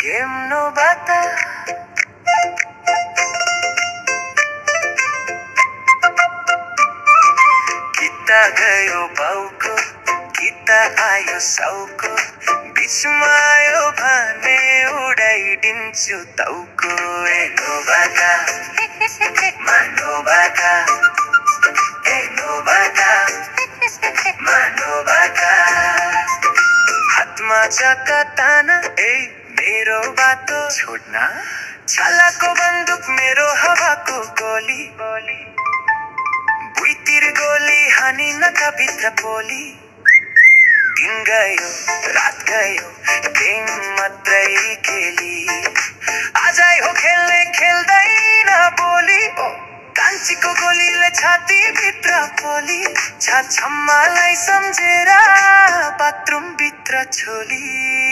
game no बाता किता गयो बाउको किता आयो साउको बिचमा आयो भने उडाइदिन्छु ताउको ए नोबाता मानोबाता ए नोबाता मानोबाता हातमा चक्का ताना ए मेरो बाटो छोड्न छालाको बन्दुक मेरो हावाको गोली भुइँतिर गोली हानी नखा भित्र पोली दिन गयो रात गयो गेम मात्रै खेली आजै हो खेल्ने खेल्दैन बोली कान्छीको गोलीले छाती भित्र पोली छाछम्मालाई सम्झेर बाथरुम भित्र छोली